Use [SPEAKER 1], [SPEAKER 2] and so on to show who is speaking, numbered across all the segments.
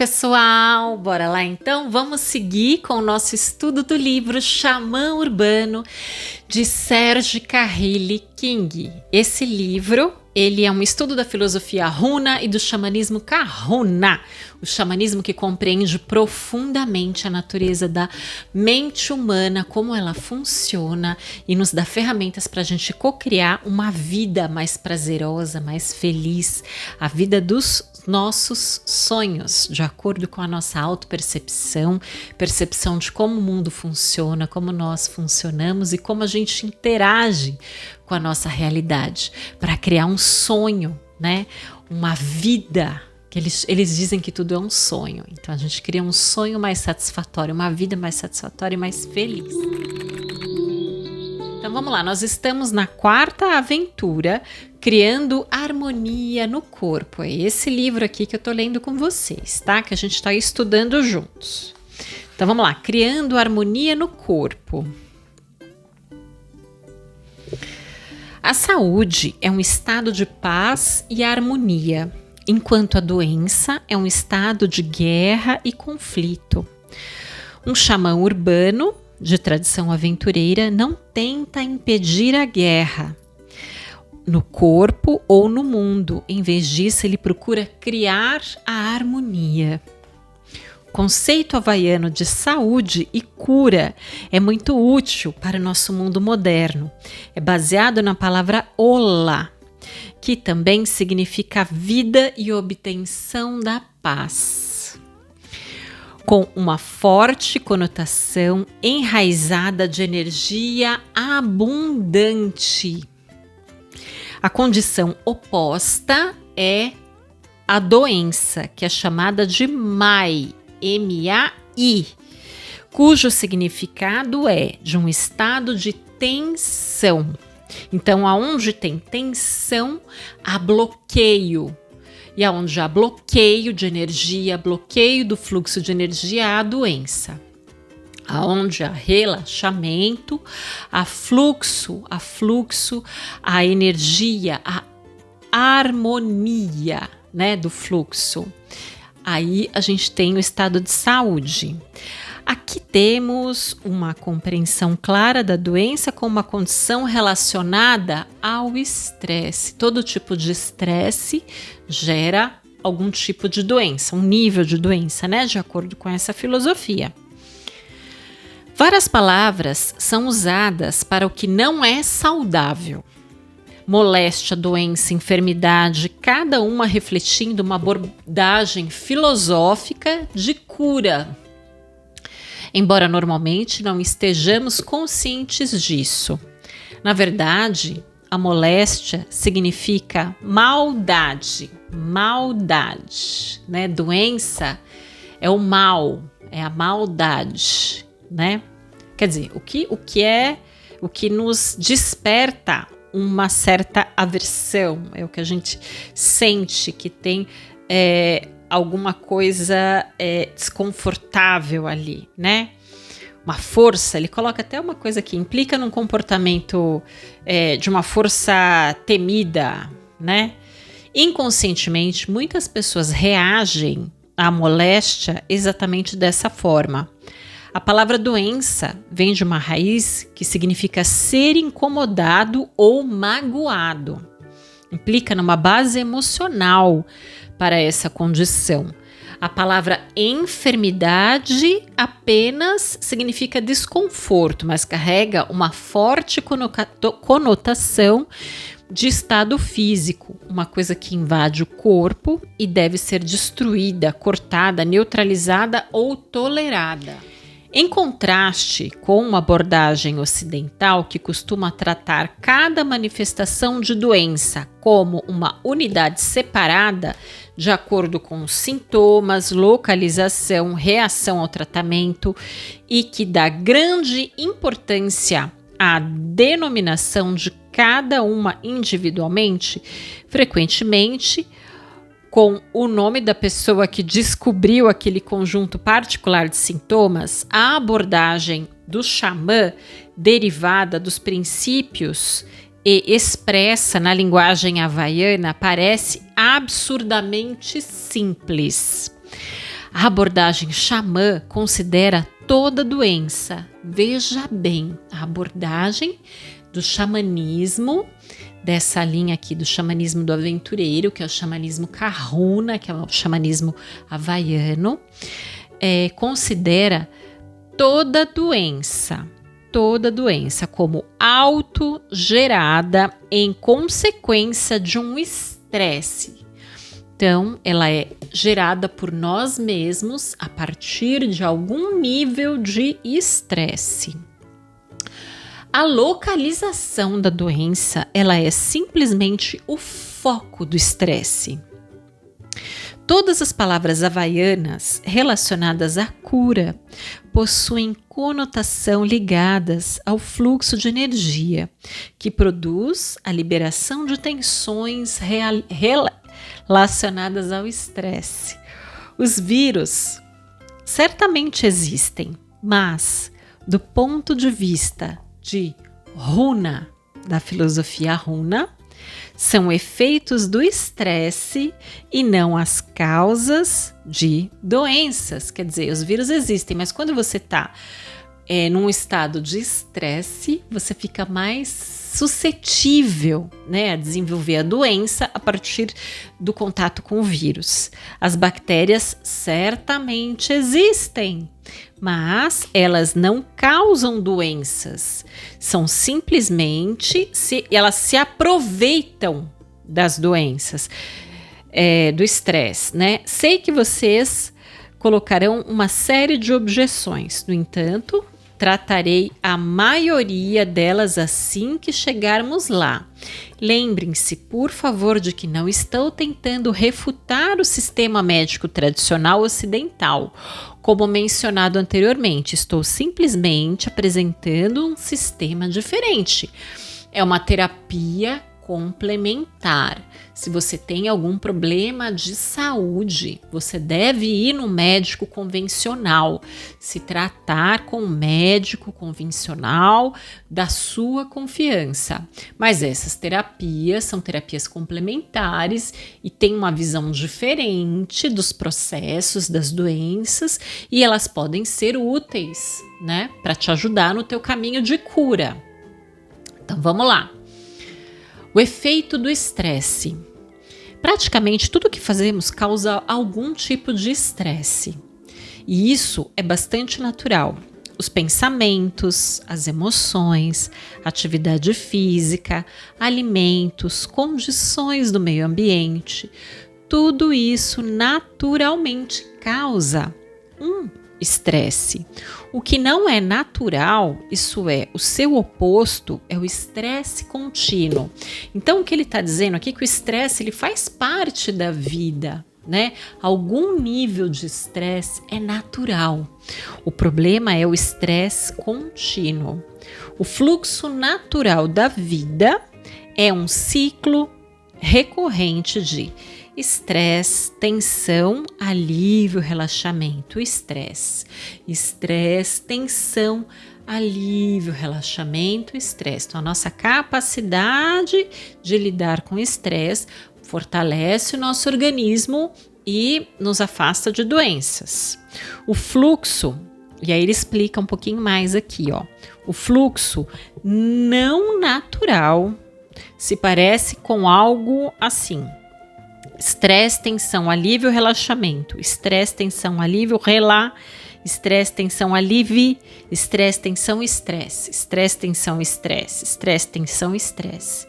[SPEAKER 1] pessoal! Bora lá então? Vamos seguir com o nosso estudo do livro Xamã Urbano, de Serge Kahili King. Esse livro, ele é um estudo da filosofia Runa e do xamanismo Kahuna, o xamanismo que compreende profundamente a natureza da mente humana, como ela funciona e nos dá ferramentas para a gente cocriar uma vida mais prazerosa, mais feliz, a vida dos nossos sonhos, de acordo com a nossa autopercepção, percepção de como o mundo funciona, como nós funcionamos e como a gente interage com a nossa realidade, para criar um sonho, né? Uma vida, que eles dizem que tudo é um sonho, então a gente cria um sonho mais satisfatório, uma vida mais satisfatória e mais feliz. Então vamos lá, nós estamos na quarta aventura, Criando Harmonia no Corpo. É esse livro aqui que eu tô lendo com vocês, tá? Que a gente está estudando juntos. Então vamos lá, Criando Harmonia no Corpo. A saúde é um estado de paz e harmonia, enquanto a doença é um estado de guerra e conflito. Um xamã urbano, de tradição aventureira, não tenta impedir a guerra no corpo ou no mundo. Em vez disso, ele procura criar a harmonia. O conceito havaiano de saúde e cura é muito útil para o nosso mundo moderno. É baseado na palavra Ola, que também significa vida e obtenção da paz, com uma forte conotação enraizada de energia abundante. A condição oposta é a doença, que é chamada de Mai, M-A-I, cujo significado é de um estado de tensão. Então, aonde tem tensão, há bloqueio. E aonde há bloqueio de energia, bloqueio do fluxo de energia, há doença. Aonde há relaxamento, há fluxo, há energia, há harmonia, né, do fluxo. Aí a gente tem o estado de saúde. Aqui temos uma compreensão clara da doença como uma condição relacionada ao estresse. Todo tipo de estresse gera algum tipo de doença, um nível de doença, né? De acordo com essa filosofia. Várias palavras são usadas para o que não é saudável. Moléstia, doença, enfermidade, cada uma refletindo uma abordagem filosófica de cura. Embora normalmente não estejamos conscientes disso. Na verdade, a moléstia significa maldade, né? Doença é o mal, é a maldade, né? Quer dizer, o que nos desperta uma certa aversão, é o que a gente sente que tem alguma coisa desconfortável ali, né? Uma força, ele coloca até uma coisa que implica num comportamento de uma força temida, né? Inconscientemente, muitas pessoas reagem à moléstia exatamente dessa forma. A palavra doença vem de uma raiz que significa ser incomodado ou magoado. Implica numa base emocional para essa condição. A palavra enfermidade apenas significa desconforto, mas carrega uma forte conotação de estado físico, uma coisa que invade o corpo e deve ser destruída, cortada, neutralizada ou tolerada. Em contraste com uma abordagem ocidental que costuma tratar cada manifestação de doença como uma unidade separada, de acordo com os sintomas, localização, reação ao tratamento, e que dá grande importância à denominação de cada uma individualmente, frequentemente com o nome da pessoa que descobriu aquele conjunto particular de sintomas, a abordagem do xamã, derivada dos princípios e expressa na linguagem havaiana, parece absurdamente simples. A abordagem xamã considera toda doença. Veja bem, a abordagem do xamanismo, dessa linha aqui do xamanismo do aventureiro, que é o xamanismo Kahuna, que é o xamanismo havaiano, considera toda doença como autogerada em consequência de um estresse. Então, ela é gerada por nós mesmos a partir de algum nível de estresse. A localização da doença, ela é simplesmente o foco do estresse. Todas as palavras havaianas relacionadas à cura possuem conotação ligadas ao fluxo de energia, que produz a liberação de tensões relacionadas ao estresse. Os vírus certamente existem, mas do ponto de vista de Runa, da filosofia Runa, são efeitos do estresse e não as causas de doenças. Quer dizer, os vírus existem, mas quando você está num estado de estresse, você fica mais suscetível, né, a desenvolver a doença a partir do contato com o vírus. As bactérias certamente existem, mas elas não causam doenças. São simplesmente, elas se aproveitam das doenças, do estresse, né? Sei que vocês colocarão uma série de objeções, no entanto, tratarei a maioria delas assim que chegarmos lá. Lembrem-se, por favor, de que não estou tentando refutar o sistema médico tradicional ocidental, como mencionado anteriormente. Estou simplesmente apresentando um sistema diferente. É uma terapia complementar. Se você tem algum problema de saúde, você deve ir no médico convencional, se tratar com um médico convencional da sua confiança. Mas essas terapias são terapias complementares e têm uma visão diferente dos processos, das doenças, e elas podem ser úteis, né, para te ajudar no teu caminho de cura. Então vamos lá. O efeito do estresse. Praticamente tudo que fazemos causa algum tipo de estresse. E isso é bastante natural. Os pensamentos, as emoções, atividade física, alimentos, condições do meio ambiente, tudo isso naturalmente causa um estresse. O que não é natural, isso é, o seu oposto, é o estresse contínuo. Então, o que ele está dizendo aqui é que o estresse ele faz parte da vida, né? Algum nível de estresse é natural. O problema é o estresse contínuo. O fluxo natural da vida é um ciclo recorrente de estresse, tensão, alívio, relaxamento. Estresse, tensão, alívio, relaxamento, estresse. Então, a nossa capacidade de lidar com estresse fortalece o nosso organismo e nos afasta de doenças. O fluxo, e aí ele explica um pouquinho mais aqui, ó. O fluxo não natural se parece com algo assim: estresse, tensão, alívio, relaxamento. Estresse, tensão, alívio, estresse, tensão, alívio. Estresse, tensão, estresse. Estresse, tensão, estresse. Estresse, tensão, estresse.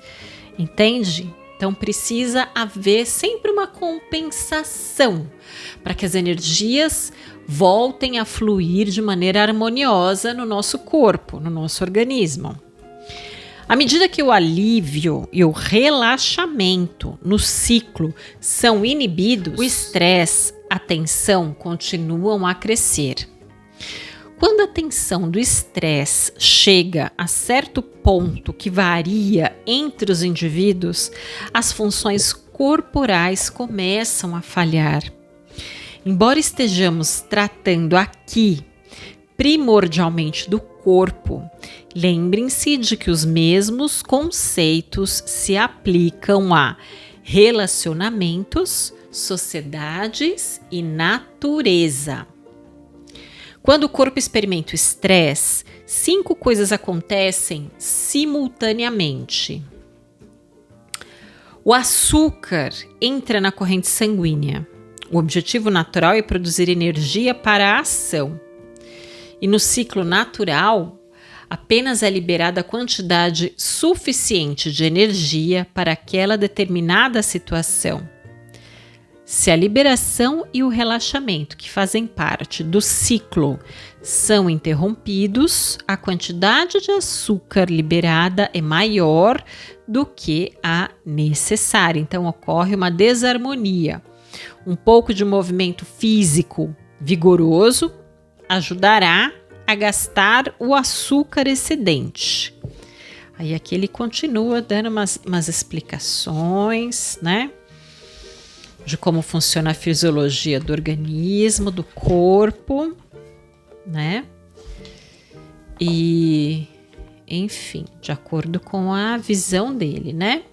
[SPEAKER 1] Entende? Então precisa haver sempre uma compensação para que as energias voltem a fluir de maneira harmoniosa no nosso corpo, no nosso organismo. À medida que o alívio e o relaxamento no ciclo são inibidos, o estresse, a tensão continuam a crescer. Quando a tensão do estresse chega a certo ponto que varia entre os indivíduos, as funções corporais começam a falhar. Embora estejamos tratando aqui primordialmente do corpo, lembrem-se de que os mesmos conceitos se aplicam a relacionamentos, sociedades e natureza. Quando o corpo experimenta o estresse, 5 coisas acontecem simultaneamente. O açúcar entra na corrente sanguínea. O objetivo natural é produzir energia para a ação. E no ciclo natural, apenas é liberada a quantidade suficiente de energia para aquela determinada situação. Se a liberação e o relaxamento, que fazem parte do ciclo, são interrompidos, a quantidade de açúcar liberada é maior do que a necessária. Então, ocorre uma desarmonia. Um pouco de movimento físico vigoroso ajudará a gastar o açúcar excedente. Aí aqui ele continua dando umas explicações, né? De como funciona a fisiologia do organismo, do corpo, né? E, enfim, de acordo com a visão dele, né?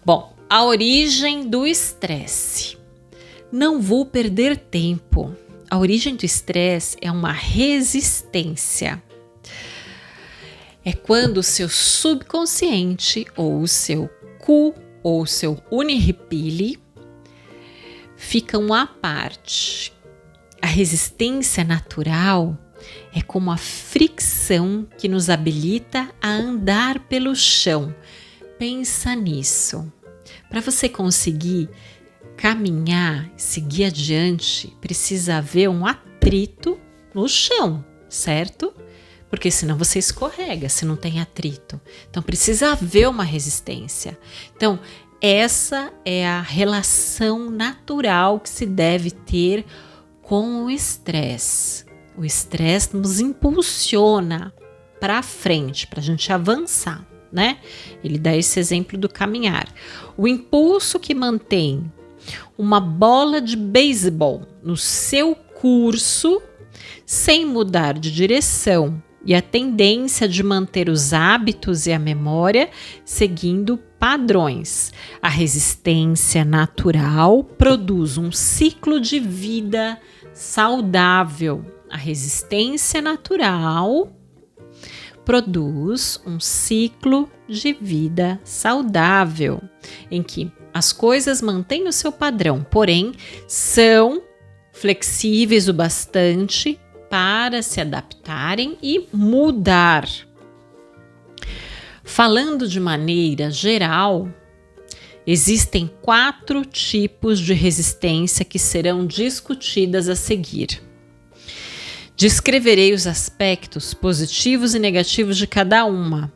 [SPEAKER 1] Bom, a origem do estresse. Não vou perder tempo. A origem do estresse é uma resistência. É quando o seu subconsciente ou o seu cu ou seu uniripile ficam à parte. A resistência natural é como a fricção que nos habilita a andar pelo chão. Pensa nisso. Para você conseguir caminhar, seguir adiante, precisa haver um atrito no chão, certo? Porque senão você escorrega, se não tem atrito. Então, precisa haver uma resistência. Então, essa é a relação natural que se deve ter com o estresse. O estresse nos impulsiona para frente, para a gente avançar, né? Ele dá esse exemplo do caminhar. O impulso que mantém uma bola de beisebol no seu curso, sem mudar de direção, e a tendência de manter os hábitos e a memória seguindo padrões. A resistência natural produz um ciclo de vida saudável. A resistência natural produz um ciclo de vida saudável, em que as coisas mantêm o seu padrão, porém são flexíveis o bastante para se adaptarem e mudar. Falando de maneira geral, existem 4 tipos de resistência que serão discutidas a seguir. Descreverei os aspectos positivos e negativos de cada uma,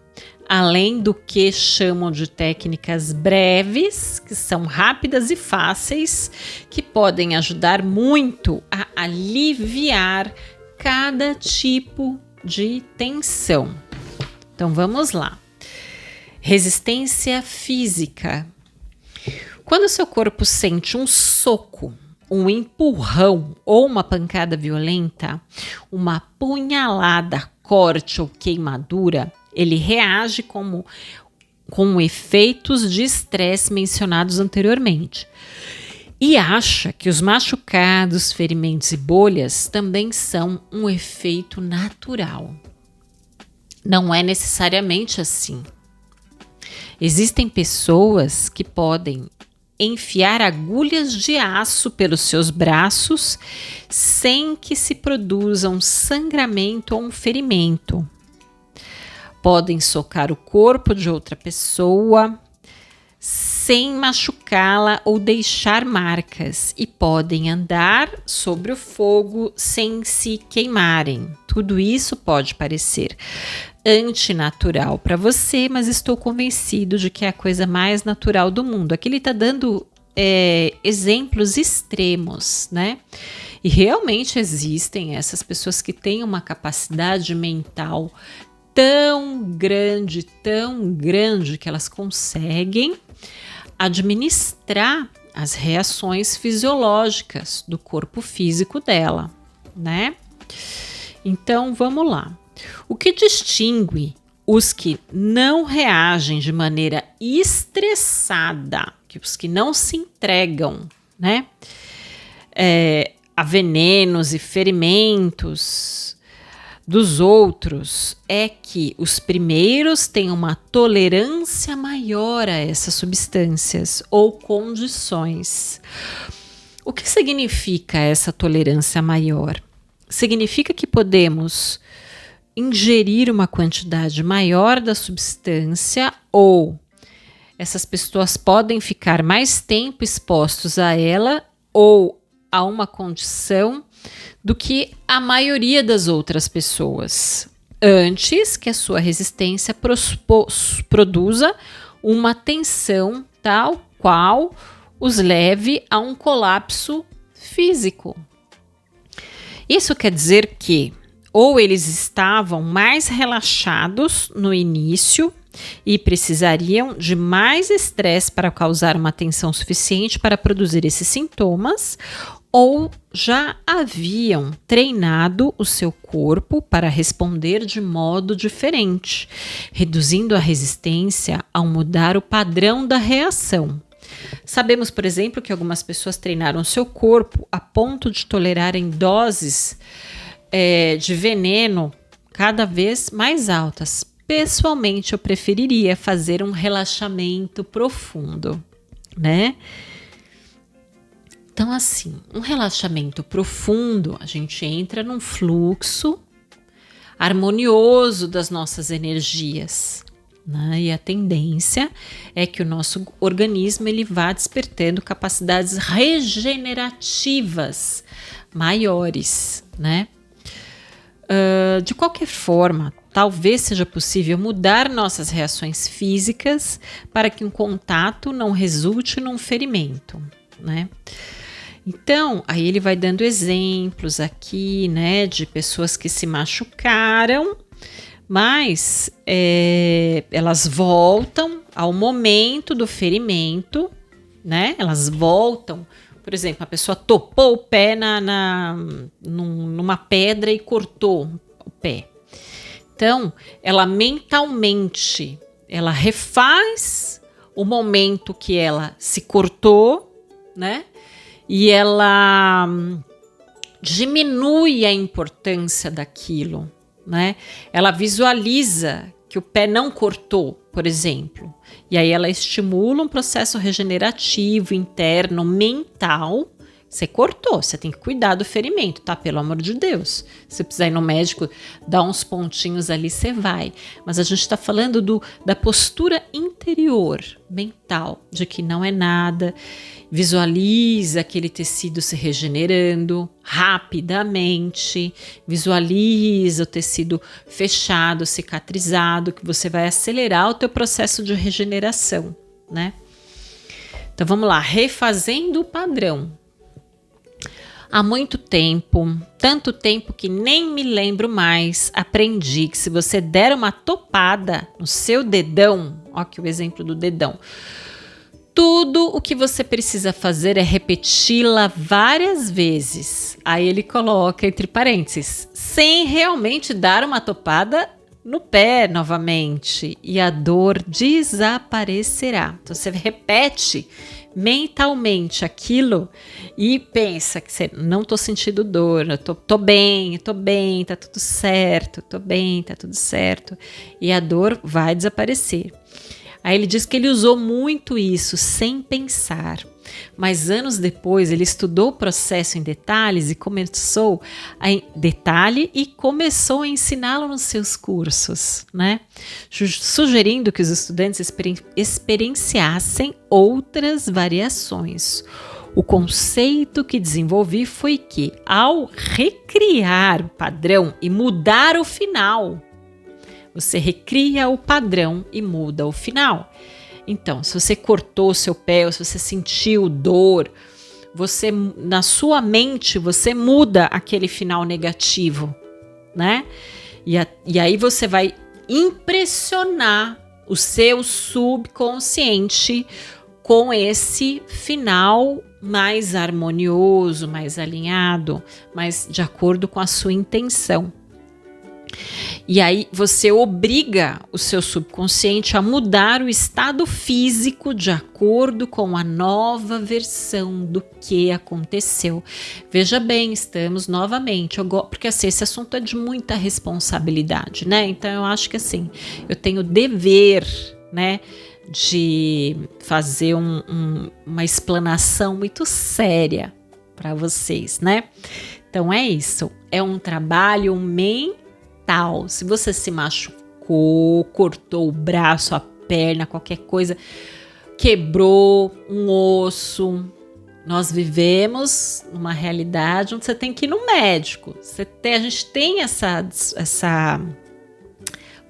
[SPEAKER 1] além do que chamam de técnicas breves, que são rápidas e fáceis, que podem ajudar muito a aliviar cada tipo de tensão. Então vamos lá. Resistência física. Quando o seu corpo sente um soco, um empurrão ou uma pancada violenta, uma punhalada, corte ou queimadura, ele reage com efeitos de estresse mencionados anteriormente. E acha que os machucados, ferimentos e bolhas também são um efeito natural. Não é necessariamente assim. Existem pessoas que podem enfiar agulhas de aço pelos seus braços sem que se produza um sangramento ou um ferimento. Podem socar o corpo de outra pessoa sem machucá-la ou deixar marcas e podem andar sobre o fogo sem se queimarem. Tudo isso pode parecer antinatural para você, mas estou convencido de que é a coisa mais natural do mundo. Aqui ele está dando exemplos extremos, né? E realmente existem essas pessoas que têm uma capacidade mental tão grande que elas conseguem administrar as reações fisiológicas do corpo físico dela, né? Então, vamos lá. O que distingue os que não reagem de maneira estressada, que os que não se entregam, né, a venenos e ferimentos dos outros, é que os primeiros têm uma tolerância maior a essas substâncias ou condições. O que significa essa tolerância maior? Significa que podemos ingerir uma quantidade maior da substância, ou essas pessoas podem ficar mais tempo expostos a ela ou a uma condição do que a maioria das outras pessoas, antes que a sua resistência produza uma tensão tal qual os leve a um colapso físico. Isso quer dizer que ou eles estavam mais relaxados no início e precisariam de mais estresse para causar uma tensão suficiente para produzir esses sintomas, ou já haviam treinado o seu corpo para responder de modo diferente, reduzindo a resistência ao mudar o padrão da reação. Sabemos, por exemplo, que algumas pessoas treinaram seu corpo a ponto de tolerarem doses de veneno cada vez mais altas. Pessoalmente, eu preferiria fazer um relaxamento profundo, né? Então, assim, um relaxamento profundo, a gente entra num fluxo harmonioso das nossas energias, né? E a tendência é que o nosso organismo ele vá despertando capacidades regenerativas maiores, né? De qualquer forma, talvez seja possível mudar nossas reações físicas para que um contato não resulte num ferimento, né? Então, aí ele vai dando exemplos aqui, né, de pessoas que se machucaram, mas elas voltam ao momento do ferimento, né? Elas voltam, por exemplo, a pessoa topou o pé numa pedra e cortou o pé. Então, ela mentalmente, ela refaz o momento que ela se cortou, né? E ela diminui a importância daquilo, né? Ela visualiza que o pé não cortou, por exemplo. E aí ela estimula um processo regenerativo interno, mental. Você cortou, você tem que cuidar do ferimento, tá? Pelo amor de Deus. Se você precisar ir no médico, dar uns pontinhos ali, você vai. Mas a gente está falando da postura interior, mental, de que não é nada. Visualiza aquele tecido se regenerando rapidamente. Visualiza o tecido fechado, cicatrizado, que você vai acelerar o teu processo de regeneração, né? Então vamos lá, refazendo o padrão. Há muito tempo, tanto tempo que nem me lembro mais, aprendi que se você der uma topada no seu dedão, ó aqui o exemplo do dedão, tudo o que você precisa fazer é repeti-la várias vezes. Aí ele coloca entre parênteses, sem realmente dar uma topada no pé novamente, e a dor desaparecerá. Então você repete mentalmente aquilo e pensa que você não tô sentindo dor, eu tô bem, tá tudo certo, tô bem, tá tudo certo, e a dor vai desaparecer. Aí ele diz que ele usou muito isso sem pensar, mas anos depois ele estudou o processo em detalhes e começou a ensiná-lo nos seus cursos, né? Sugerindo que os estudantes experienciassem outras variações. O conceito que desenvolvi foi que, ao recriar o padrão e mudar o final, você recria o padrão e muda o final. Então, se você cortou o seu pé, ou se você sentiu dor, você, na sua mente, você muda aquele final negativo, né? E aí você vai impressionar o seu subconsciente com esse final mais harmonioso, mais alinhado, mais de acordo com a sua intenção. E aí você obriga o seu subconsciente a mudar o estado físico de acordo com a nova versão do que aconteceu. Veja bem, estamos novamente, porque assim, esse assunto é de muita responsabilidade, né? Então eu acho que assim, eu tenho dever, né, de fazer uma explanação muito séria para vocês, né? Então é isso, é um trabalho mental. Se você se machucou, cortou o braço, a perna, qualquer coisa, quebrou um osso, nós vivemos numa realidade onde você tem que ir no médico. A gente tem essa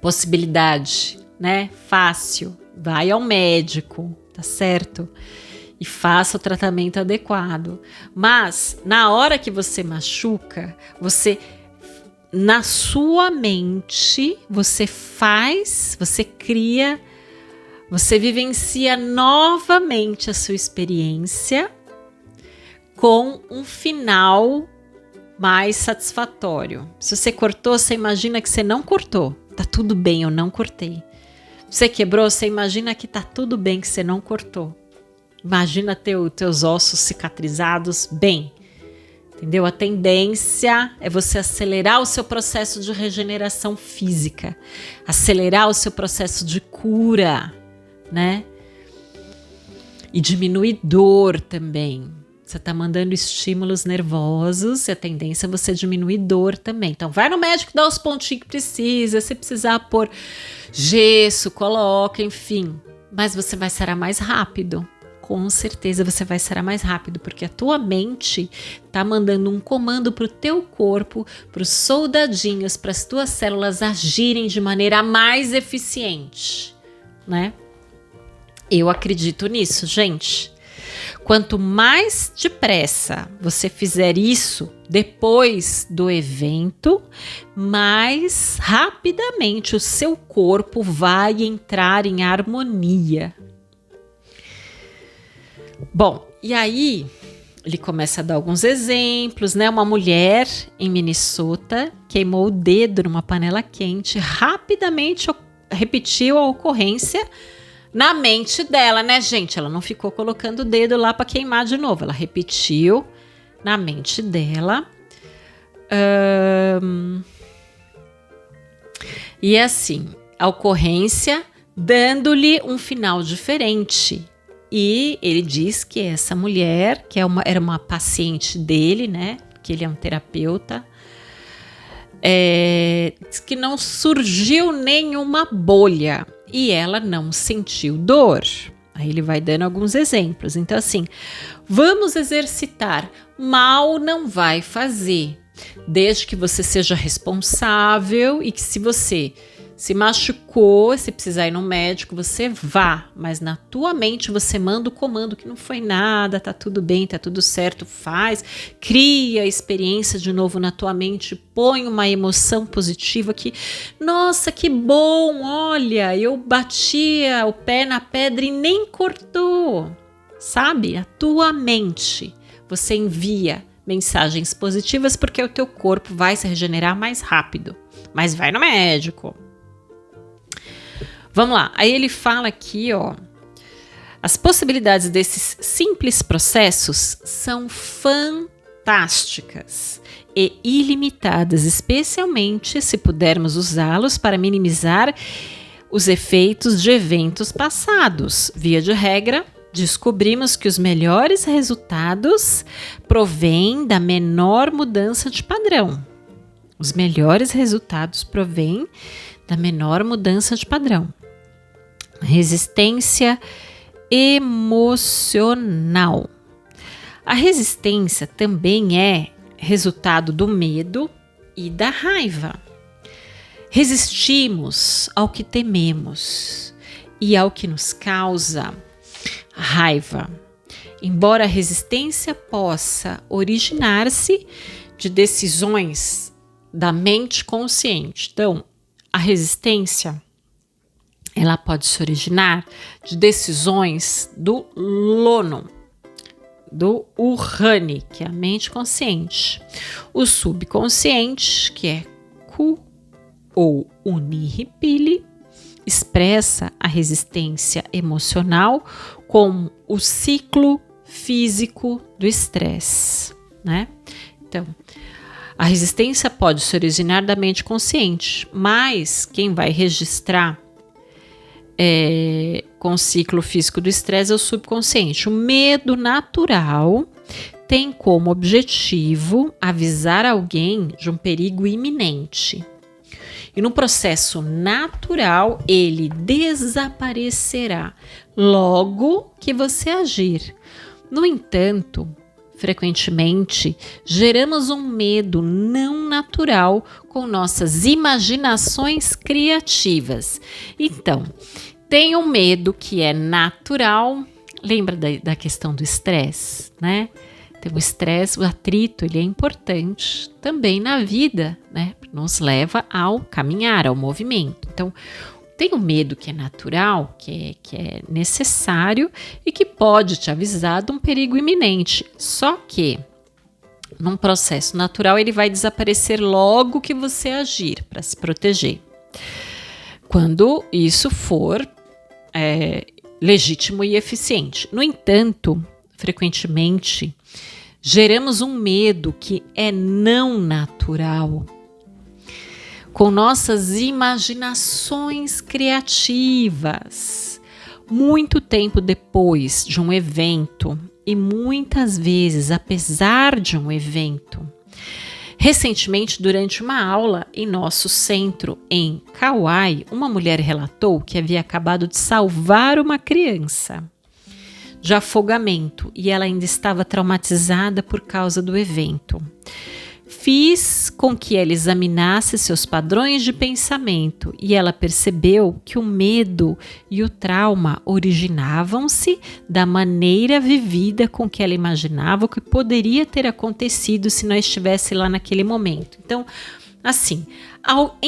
[SPEAKER 1] possibilidade, né? Fácil. Vai ao médico, tá certo? E faça o tratamento adequado. Mas na hora que você machuca, na sua mente, você cria, você vivencia novamente a sua experiência com um final mais satisfatório. Se você cortou, você imagina que você não cortou. Tá tudo bem, eu não cortei. Você quebrou, você imagina que tá tudo bem que você não cortou. Imagina ter os teus ossos cicatrizados bem. Entendeu? A tendência é você acelerar o seu processo de regeneração física, acelerar o seu processo de cura, né? E diminuir dor também. Você está mandando estímulos nervosos e a tendência é você diminuir dor também. Então vai no médico, dá os pontinhos que precisa, se precisar pôr gesso, coloca, enfim. Mas você vai sarar mais rápido. Com certeza você vai sarar mais rápido, porque a tua mente tá mandando um comando pro teu corpo, pros soldadinhos, pras tuas células agirem de maneira mais eficiente, né? Eu acredito nisso, gente. Quanto mais depressa você fizer isso depois do evento, mais rapidamente o seu corpo vai entrar em harmonia. Bom, e aí ele começa a dar alguns exemplos, né? Uma mulher em Minnesota queimou o dedo numa panela quente, rapidamente repetiu a ocorrência na mente dela, né, gente? Ela não ficou colocando o dedo lá para queimar de novo, ela repetiu na mente dela. E assim, a ocorrência dando-lhe um final diferente. E ele diz que essa mulher, que era uma paciente dele, né? Que ele é um terapeuta, diz que não surgiu nenhuma bolha e ela não sentiu dor. Aí ele vai dando alguns exemplos. Então, assim, vamos exercitar. Mal não vai fazer, desde que você seja responsável e que se você se machucou, se precisar ir no médico, você vá, mas na tua mente você manda o comando que não foi nada, tá tudo bem, tá tudo certo, faz, cria a experiência de novo na tua mente, põe uma emoção positiva que, nossa, que bom, olha, eu batia o pé na pedra e nem cortou, sabe? A tua mente, você envia mensagens positivas porque o teu corpo vai se regenerar mais rápido, mas vai no médico. Vamos lá, aí ele fala aqui, ó, as possibilidades desses simples processos são fantásticas e ilimitadas, especialmente se pudermos usá-los para minimizar os efeitos de eventos passados. Via de regra, descobrimos que os melhores resultados provêm da menor mudança de padrão. Os melhores resultados provêm da menor mudança de padrão. Resistência emocional. A resistência também é resultado do medo e da raiva. Resistimos ao que tememos e ao que nos causa raiva. Embora a resistência possa originar-se de decisões da mente consciente. Então, a resistência ela pode se originar de decisões do Lono, do Uhane, que é a mente consciente, o subconsciente, que é Ku ou Uniripili, expressa a resistência emocional como o ciclo físico do estresse, né? Então, a resistência pode se originar da mente consciente, mas quem vai registrar com o ciclo físico do estresse é o subconsciente. O medo natural tem como objetivo avisar alguém de um perigo iminente. E no processo natural, ele desaparecerá logo que você agir. No entanto, frequentemente, geramos um medo não natural com nossas imaginações criativas. Então, tem um medo que é natural. Lembra da questão do estresse, né? Então, o estresse, o atrito, ele é importante também na vida, né? Nos leva ao caminhar, ao movimento. Então, tem um medo que é natural, que é necessário e que pode te avisar de um perigo iminente. Só que, num processo natural, ele vai desaparecer logo que você agir para se proteger. Quando isso for legítimo e eficiente. No entanto, frequentemente, geramos um medo que é não natural, com nossas imaginações criativas, muito tempo depois de um evento e muitas vezes apesar de um evento. Recentemente, durante uma aula em nosso centro em Kauai, uma mulher relatou que havia acabado de salvar uma criança de afogamento e ela ainda estava traumatizada por causa do evento. Fiz com que ela examinasse seus padrões de pensamento e ela percebeu que o medo e o trauma originavam-se da maneira vivida com que ela imaginava o que poderia ter acontecido se nós estivesse lá naquele momento. Então, assim, ao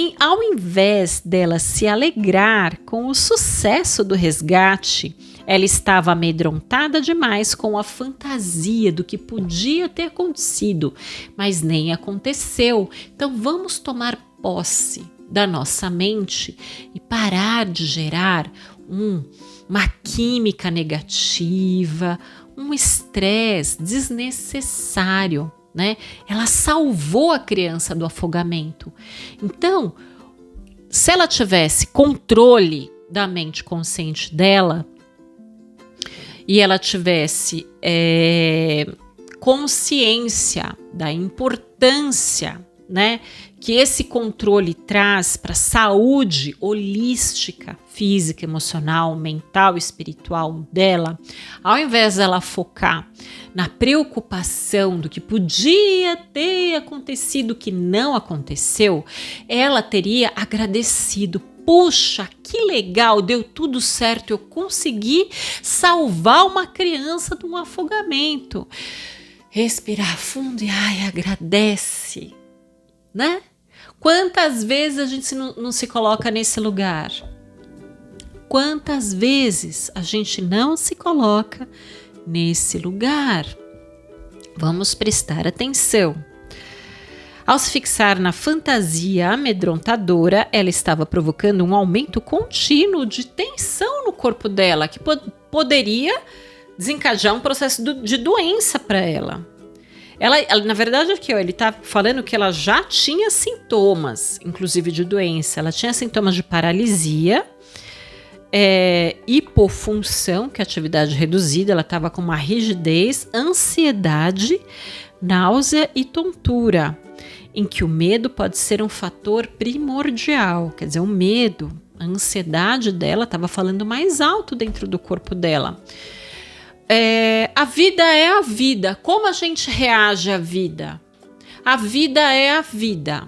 [SPEAKER 1] invés dela se alegrar com o sucesso do resgate, ela estava amedrontada demais com a fantasia do que podia ter acontecido, mas nem aconteceu. Então vamos tomar posse da nossa mente e parar de gerar uma química negativa, um estresse desnecessário, né? Ela salvou a criança do afogamento. Então, se ela tivesse controle da mente consciente dela, e ela tivesse consciência da importância, né, que esse controle traz para a saúde holística, física, emocional, mental, espiritual dela, ao invés dela focar na preocupação do que podia ter acontecido, que não aconteceu, ela teria agradecido. Puxa, que legal, deu tudo certo, eu consegui salvar uma criança de um afogamento. Respirar fundo e agradece, né? Quantas vezes a gente não se coloca nesse lugar? Quantas vezes a gente não se coloca nesse lugar? Vamos prestar atenção. Ao se fixar na fantasia amedrontadora, ela estava provocando um aumento contínuo de tensão no corpo dela, que poderia desencadear um processo de doença para ela. Ela, na verdade, aqui, ele está falando que ela já tinha sintomas, inclusive de doença. Ela tinha sintomas de paralisia, hipofunção, que é atividade reduzida, ela estava com uma rigidez, ansiedade, náusea e tontura, em que o medo pode ser um fator primordial. Quer dizer, o medo, a ansiedade dela estava falando mais alto dentro do corpo dela. A vida é a vida. Como a gente reage à vida? A vida é a vida,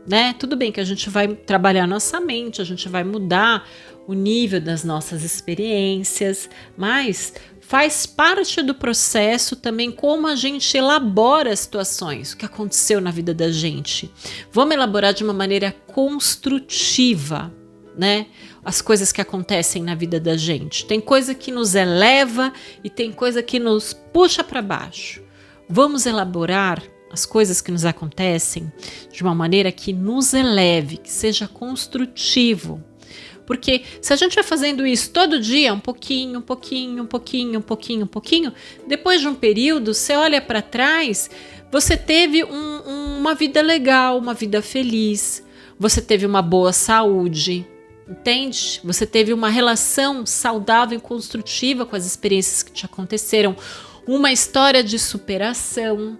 [SPEAKER 1] né? Tudo bem que a gente vai trabalhar nossa mente, a gente vai mudar o nível das nossas experiências, mas faz parte do processo também como a gente elabora as situações, o que aconteceu na vida da gente. Vamos elaborar de uma maneira construtiva, né? As coisas que acontecem na vida da gente. Tem coisa que nos eleva e tem coisa que nos puxa para baixo. Vamos elaborar as coisas que nos acontecem de uma maneira que nos eleve, que seja construtivo. Porque se a gente vai fazendo isso todo dia, um pouquinho, depois de um período, você olha para trás, você teve uma vida legal, uma vida feliz, você teve uma boa saúde, entende? Você teve uma relação saudável e construtiva com as experiências que te aconteceram, uma história de superação,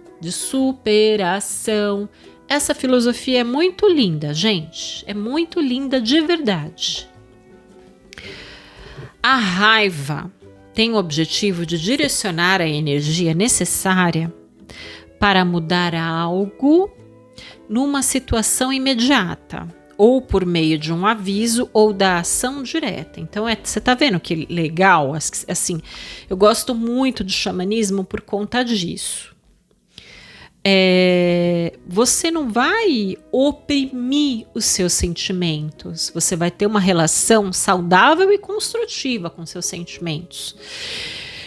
[SPEAKER 1] Essa filosofia é muito linda, gente, é muito linda de verdade. A raiva tem o objetivo de direcionar a energia necessária para mudar algo numa situação imediata, ou por meio de um aviso ou da ação direta. Então, você tá vendo que legal? Assim, eu gosto muito do xamanismo por conta disso. Você não vai oprimir os seus sentimentos, você vai ter uma relação saudável e construtiva com seus sentimentos.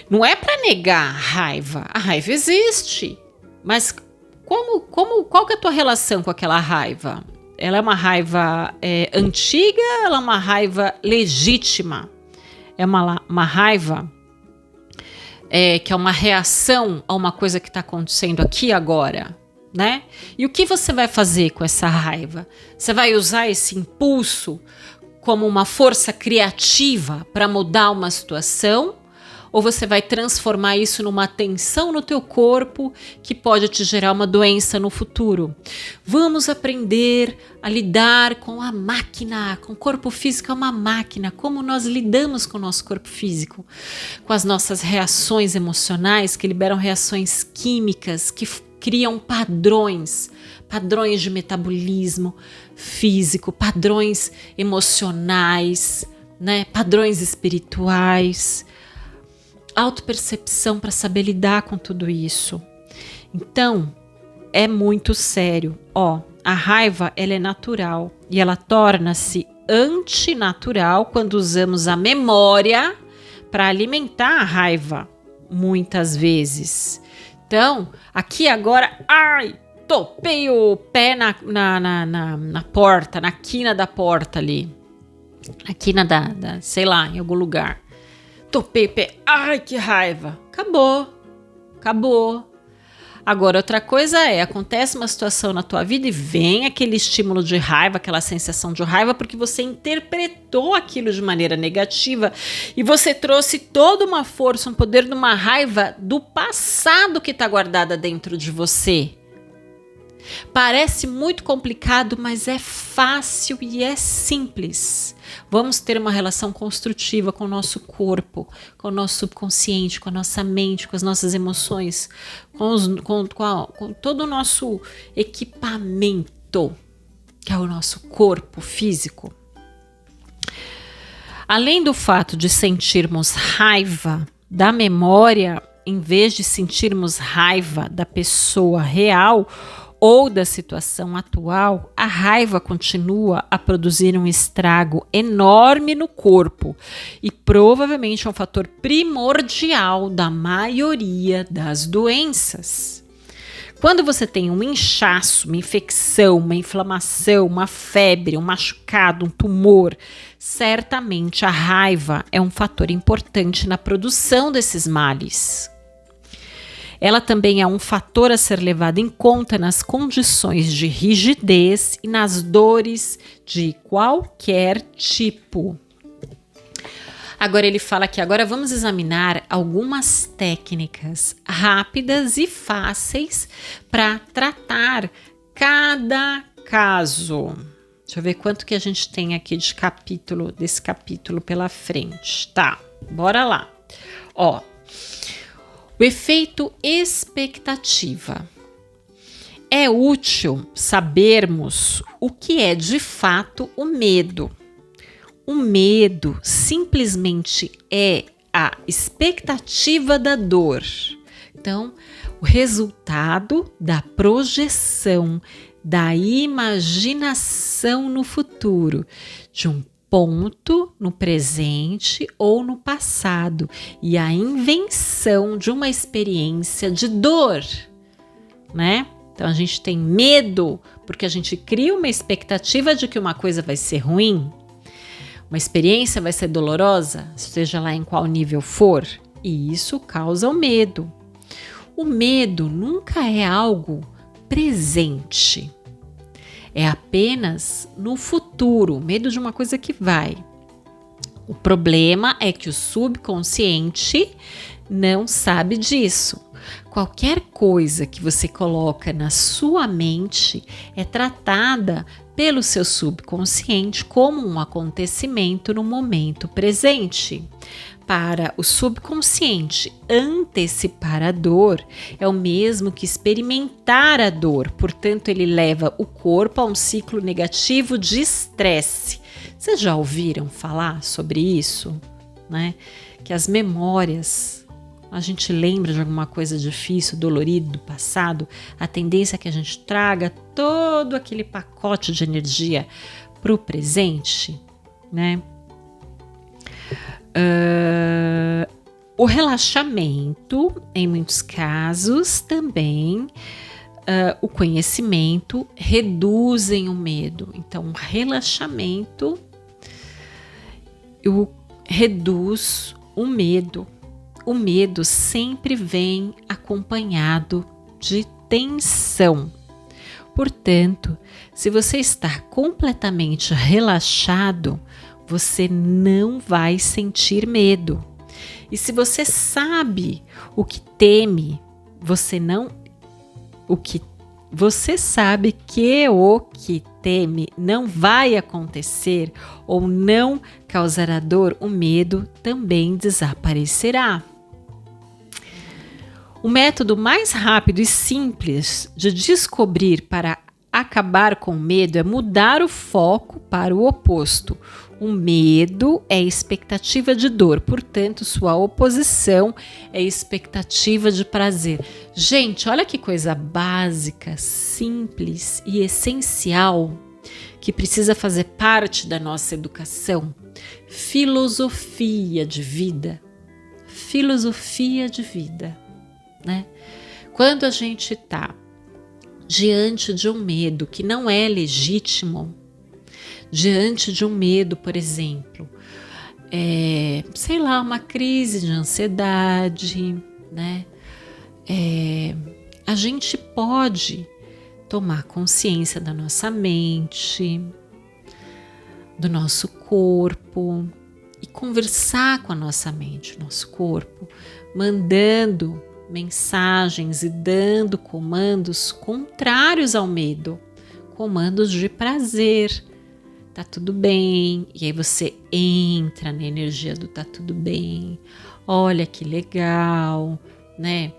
[SPEAKER 1] Não é para negar a raiva existe, mas qual que é a tua relação com aquela raiva? Ela é uma raiva antiga, ela é uma raiva legítima, é uma raiva que é uma reação a uma coisa que está acontecendo aqui agora, né? E o que você vai fazer com essa raiva? Você vai usar esse impulso como uma força criativa para mudar uma situação? Ou você vai transformar isso numa tensão no teu corpo que pode te gerar uma doença no futuro? Vamos aprender a lidar com a máquina, com o corpo físico é uma máquina, como nós lidamos com o nosso corpo físico, com as nossas reações emocionais que liberam reações químicas, que criam padrões de metabolismo físico, padrões emocionais, né? Padrões espirituais. Autopercepção para saber lidar com tudo isso. Então, é muito sério. A raiva, ela é natural e ela torna-se antinatural quando usamos a memória para alimentar a raiva, muitas vezes. Então, aqui agora, topei o pé na porta, na quina da porta ali. Na quina sei lá, em algum lugar. Topei o pé, que raiva. Acabou. Agora, outra coisa acontece uma situação na tua vida e vem aquele estímulo de raiva, aquela sensação de raiva, porque você interpretou aquilo de maneira negativa e você trouxe toda uma força, um poder de uma raiva do passado que está guardada dentro de você. Parece muito complicado, mas é fácil e é simples. Vamos ter uma relação construtiva com o nosso corpo, com o nosso subconsciente, com a nossa mente, com as nossas emoções, com todo o nosso equipamento, que é o nosso corpo físico. Além do fato de sentirmos raiva da memória, em vez de sentirmos raiva da pessoa real ou da situação atual, a raiva continua a produzir um estrago enorme no corpo e provavelmente é um fator primordial da maioria das doenças. Quando você tem um inchaço, uma infecção, uma inflamação, uma febre, um machucado, um tumor, certamente a raiva é um fator importante na produção desses males. Ela também é um fator a ser levado em conta nas condições de rigidez e nas dores de qualquer tipo. Agora ele fala que agora vamos examinar algumas técnicas rápidas e fáceis para tratar cada caso. Deixa eu ver quanto que a gente tem aqui desse capítulo pela frente. Tá, bora lá. O efeito expectativa. É útil sabermos o que é de fato o medo. O medo simplesmente é a expectativa da dor. Então, o resultado da projeção, da imaginação no futuro, de um ponto no presente ou no passado e a invenção de uma experiência de dor, né? Então a gente tem medo porque a gente cria uma expectativa de que uma coisa vai ser ruim, uma experiência vai ser dolorosa, seja lá em qual nível for, e isso causa o medo. O medo nunca é algo presente, é apenas no futuro, medo de uma coisa que vai. O problema é que o subconsciente não sabe disso. Qualquer coisa que você coloca na sua mente é tratada pelo seu subconsciente como um acontecimento no momento presente. Para o subconsciente, antecipar a dor é o mesmo que experimentar a dor, portanto, ele leva o corpo a um ciclo negativo de estresse. Vocês já ouviram falar sobre isso? Né? Que as memórias, a gente lembra de alguma coisa difícil, dolorida do passado, a tendência é que a gente traga todo aquele pacote de energia para o presente, né? O relaxamento, em muitos casos, também o conhecimento reduzem o medo. Então, o relaxamento reduz o medo. O medo sempre vem acompanhado de tensão. Portanto, se você está completamente relaxado, você não vai sentir medo. E se você sabe o que teme, você sabe que o que teme não vai acontecer ou não causará dor, o medo também desaparecerá. O método mais rápido e simples de descobrir para acabar com o medo é mudar o foco para o oposto. O medo é expectativa de dor, portanto, sua oposição é expectativa de prazer. Gente, olha que coisa básica, simples e essencial que precisa fazer parte da nossa educação. Filosofia de vida. Filosofia de vida, né? Quando a gente está diante de um medo que não é legítimo, diante de um medo, por exemplo, uma crise de ansiedade, né? A gente pode tomar consciência da nossa mente, do nosso corpo e conversar com a nossa mente, nosso corpo, mandando mensagens e dando comandos contrários ao medo, comandos de prazer. Tá tudo bem, e aí você entra na energia do tá tudo bem, olha que legal, né?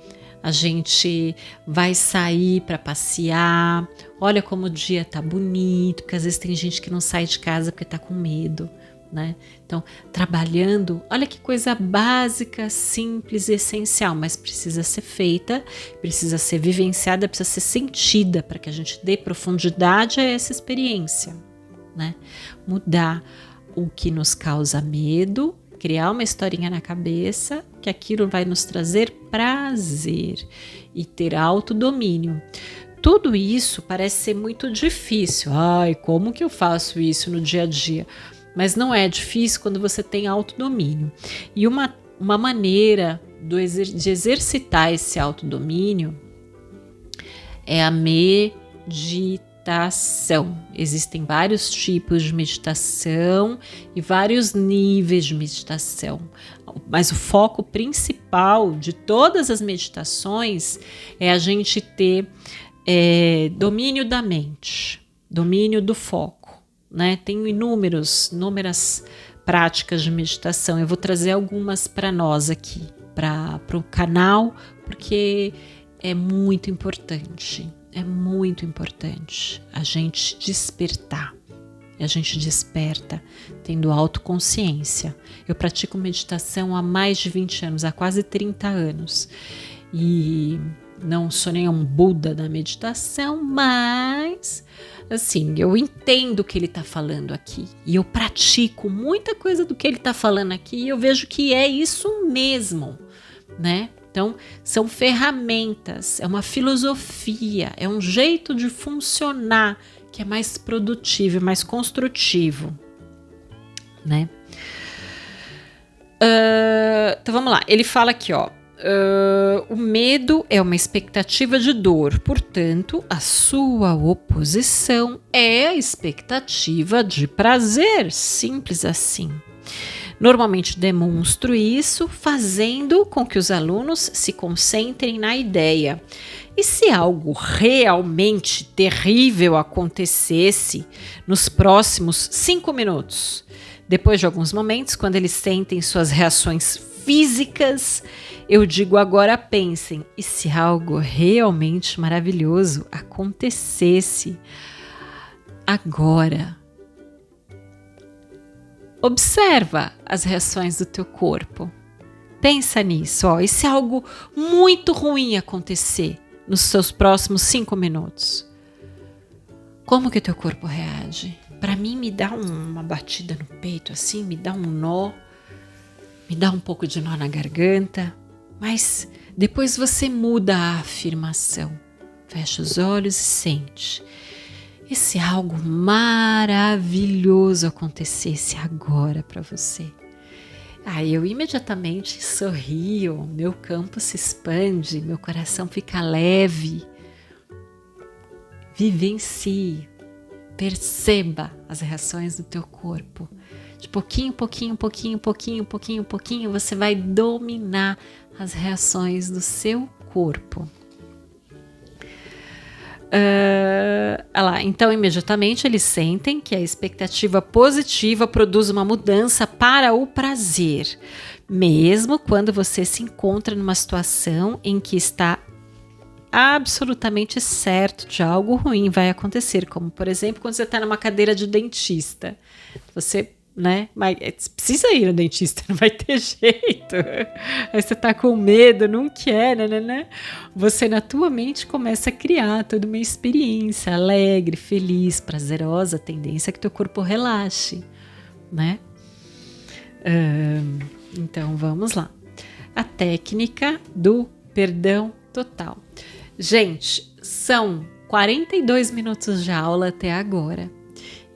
[SPEAKER 1] A gente vai sair para passear, olha como o dia tá bonito, porque às vezes tem gente que não sai de casa porque tá com medo, né? Então, trabalhando, olha que coisa básica, simples e essencial, mas precisa ser feita, precisa ser vivenciada, precisa ser sentida para que a gente dê profundidade a essa experiência. Né? Mudar o que nos causa medo, criar uma historinha na cabeça que aquilo vai nos trazer prazer e ter autodomínio. Tudo isso parece ser muito difícil. Ai, como que eu faço isso no dia a dia? Mas não é difícil quando você tem autodomínio. E uma maneira de exercitar esse autodomínio é a meditação. Existem vários tipos de meditação e vários níveis de meditação, mas o foco principal de todas as meditações é a gente ter domínio da mente, domínio do foco, né? Tem inúmeras práticas de meditação. Eu vou trazer algumas para nós aqui, para o canal, porque é muito importante. É muito importante a gente despertar. A gente desperta tendo autoconsciência. Eu pratico meditação há mais de 20 anos, há quase 30 anos. E não sou nenhum Buda da meditação, mas assim, eu entendo o que ele está falando aqui. E eu pratico muita coisa do que ele está falando aqui e eu vejo que é isso mesmo, né? Então, são ferramentas, é uma filosofia, é um jeito de funcionar que é mais produtivo e mais construtivo, né? Então, vamos lá. Ele fala aqui, ó. O medo é uma expectativa de dor, portanto, a sua oposição é a expectativa de prazer, simples assim. Normalmente demonstro isso fazendo com que os alunos se concentrem na ideia. E se algo realmente terrível acontecesse nos próximos 5 minutos? Depois de alguns momentos, quando eles sentem suas reações físicas, eu digo agora pensem, e se algo realmente maravilhoso acontecesse agora? Observa as reações do teu corpo. Pensa nisso, ó. E se algo muito ruim acontecer nos seus próximos 5 minutos? Como que o teu corpo reage? Para mim me dá uma batida no peito assim, me dá um nó, me dá um pouco de nó na garganta, mas depois você muda a afirmação. Fecha os olhos e sente. E se algo maravilhoso acontecesse agora para você? Aí eu imediatamente sorrio, meu campo se expande, meu coração fica leve. Vivencie, perceba as reações do teu corpo. De pouquinho, pouquinho, você vai dominar as reações do seu corpo. Então, imediatamente eles sentem que a expectativa positiva produz uma mudança para o prazer, mesmo quando você se encontra numa situação em que está absolutamente certo de algo ruim vai acontecer, como por exemplo quando você está numa cadeira de dentista, você, né, mas precisa ir no dentista, não vai ter jeito, aí você tá com medo, não quer, né? Você na tua mente começa a criar toda uma experiência alegre, feliz, prazerosa, a tendência é que teu corpo relaxe, né? Então vamos lá, a técnica do perdão total. Gente, são 42 minutos de aula até agora.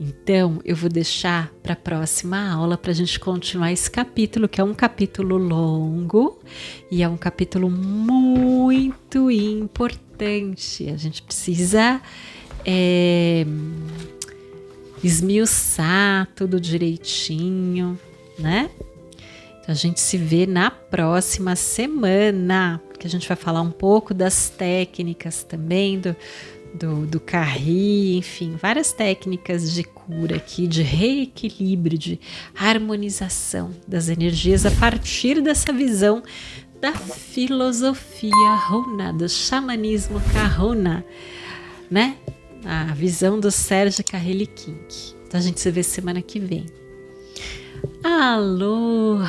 [SPEAKER 1] Então, eu vou deixar para a próxima aula para a gente continuar esse capítulo, que é um capítulo longo e é um capítulo muito importante. A gente precisa esmiuçar tudo direitinho, né? Então, a gente se vê na próxima semana, porque a gente vai falar um pouco das técnicas também, do Carri, enfim, várias técnicas de cura aqui, de reequilíbrio, de harmonização das energias a partir dessa visão da filosofia Runa, do xamanismo Kahuna, né? A visão do Serge Kahrelikink. Então a gente se vê semana que vem. Aloha!